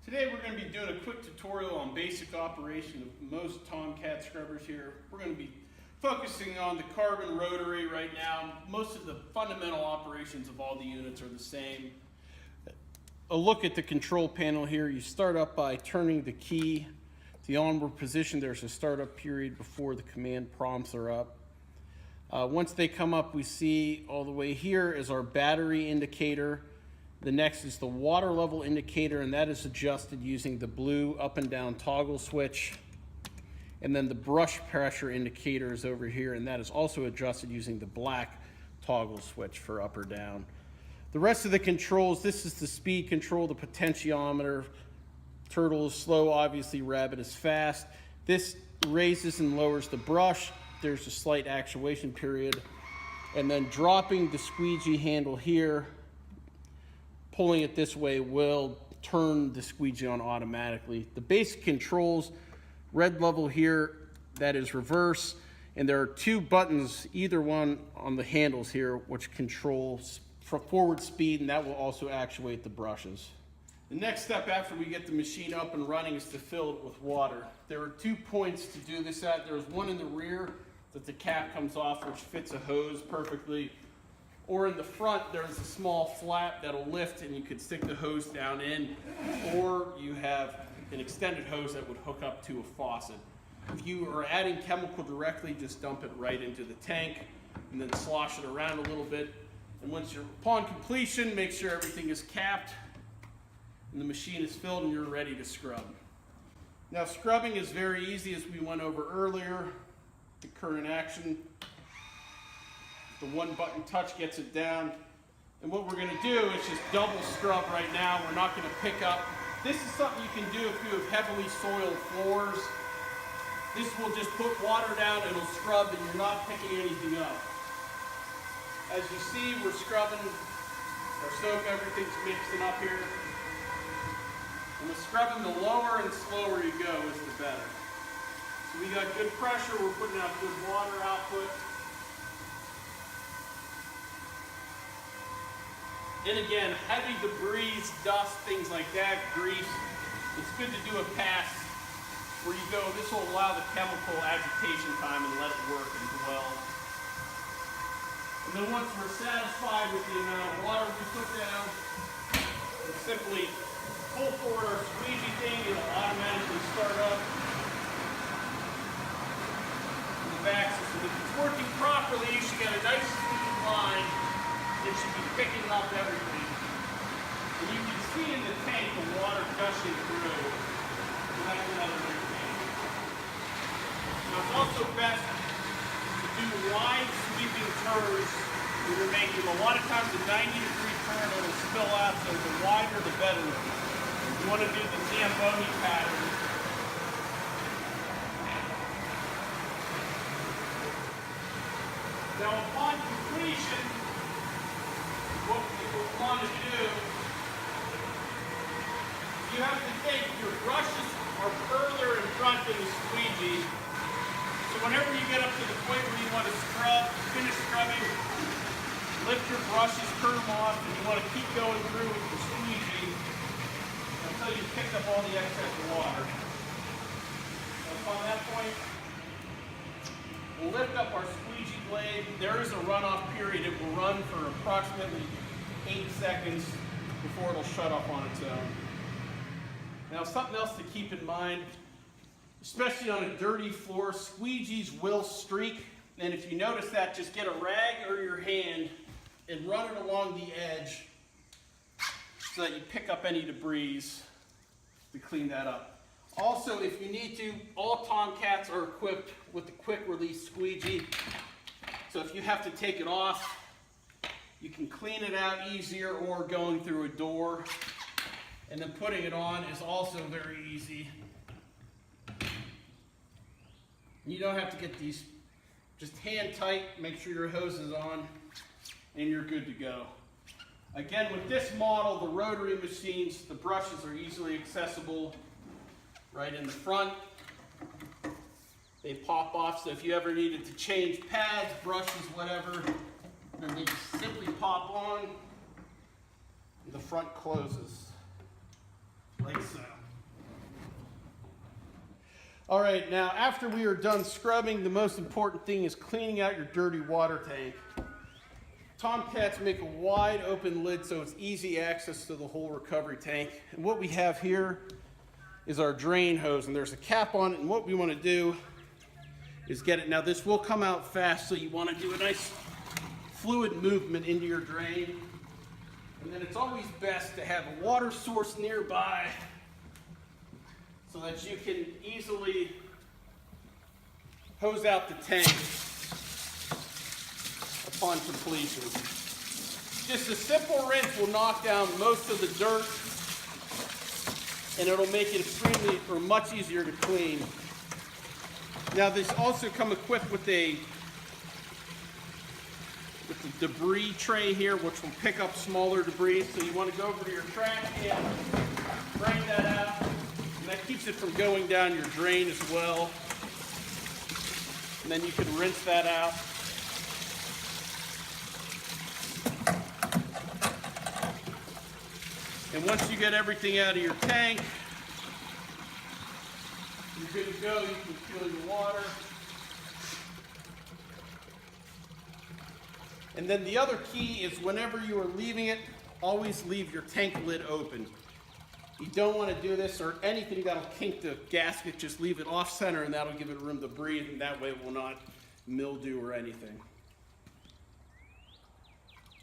Today we're going to be doing a quick tutorial on basic operation of most Tomcat scrubbers here. We're going to be focusing on the carbon rotary right now. Most of the fundamental operations of all the units are the same. A look at the control panel here. You start up by turning the key to the onward position. There's a startup period before the command prompts are up. Once they come up, we see all the way here is our battery indicator. The next is the water level indicator, and that is adjusted using the blue up and down toggle switch. And then the brush pressure indicator is over here, and that is also adjusted using the black toggle switch for up or down. The rest of the controls, this is the speed control, the potentiometer. Turtle is slow, obviously rabbit is fast. This raises and lowers the brush. There's a slight actuation period. And then dropping the squeegee handle here, pulling it this way will turn the squeegee on automatically. The basic controls, red level here, that is reverse, and there are two buttons, either one on the handles here, which controls forward speed, and that will also actuate the brushes. The next step after we get the machine up and running is to fill it with water. There are 2 points to do this at. There's one in the rear that the cap comes off, which fits a hose perfectly. Or in the front, there's a small flap that'll lift and you could stick the hose down in, or you have an extended hose that would hook up to a faucet. If you are adding chemical directly, just dump it right into the tank and then slosh it around a little bit. And once you're, upon completion, make sure everything is capped and the machine is filled and you're ready to scrub. Now scrubbing is very easy, as we went over earlier. The current action. The one button touch gets it down. And what we're going to do is just double scrub right now. We're not going to pick up. This is something you can do if you have heavily soiled floors. This will just put water down, it'll scrub, and you're not picking anything up. As you see, we're scrubbing our soap, everything's mixing up here. And with scrubbing, the lower and slower you go is the better. So we got good pressure, we're putting out good water output. And again, heavy debris, dust, things like that, grease, it's good to do a pass where you go, this will allow the chemical agitation time and let it work and dwell. And then once we're satisfied with the amount of water we put down, we simply pull forward our squeegee thing, it'll automatically start up. In the back system, if it's working properly, you should get a nice smooth line. It should be picking up everything. And you can see in the tank the water gushing through. So that's another good thing. Now it's also best to do wide sweeping turns when you're making them. A lot of times a 90-degree turn it'll spill out, so the wider the better. You want to do the Zamboni pattern. Now upon completion, what we want to do, you have to think your brushes are further in front than the squeegee. So whenever you get up to the point where you want to scrub, finish scrubbing, lift your brushes, turn them off, and you want to keep going through with the squeegee until you pick up all the excess water. So upon that point, we'll lift up our squeegee blade. There is a runoff period. It will run for approximately 8 seconds before it'll shut off on its own. Now something else to keep in mind, especially on a dirty floor, squeegees will streak. And if you notice that, just get a rag or your hand and run it along the edge so that you pick up any debris to clean that up. Also, if you need to, all Tomcats are equipped with the quick release squeegee. So if you have to take it off, you can clean it out easier, or going through a door. And then putting it on is also very easy. You don't have to get these, just hand tight, make sure your hose is on, and you're good to go. Again, with this model, the rotary machines, the brushes are easily accessible right in the front. They pop off, so if you ever needed to change pads, brushes, whatever, then they just simply pop on, and the front closes, like so. All right, now after we are done scrubbing, the most important thing is cleaning out your dirty water tank. Tomcats make a wide open lid so it's easy access to the whole recovery tank. And what we have here is our drain hose, and there's a cap on it, and what we want to do is get it. Now this will come out fast, so you want to do a nice fluid movement into your drain. And then it's always best to have a water source nearby so that you can easily hose out the tank upon completion. Just a simple rinse will knock down most of the dirt, and it'll make it extremely or much easier to clean. Now these also come equipped with the debris tray here, which will pick up smaller debris. So you want to go over to your trash can, bring that out, and that keeps it from going down your drain as well. And then you can rinse that out. And once you get everything out of your tank, you're good to go. You can fill your water. And then the other key is whenever you are leaving it, always leave your tank lid open. You don't want to do this or anything that'll kink the gasket. Just leave it off center, and that'll give it room to breathe, and that way it will not mildew or anything.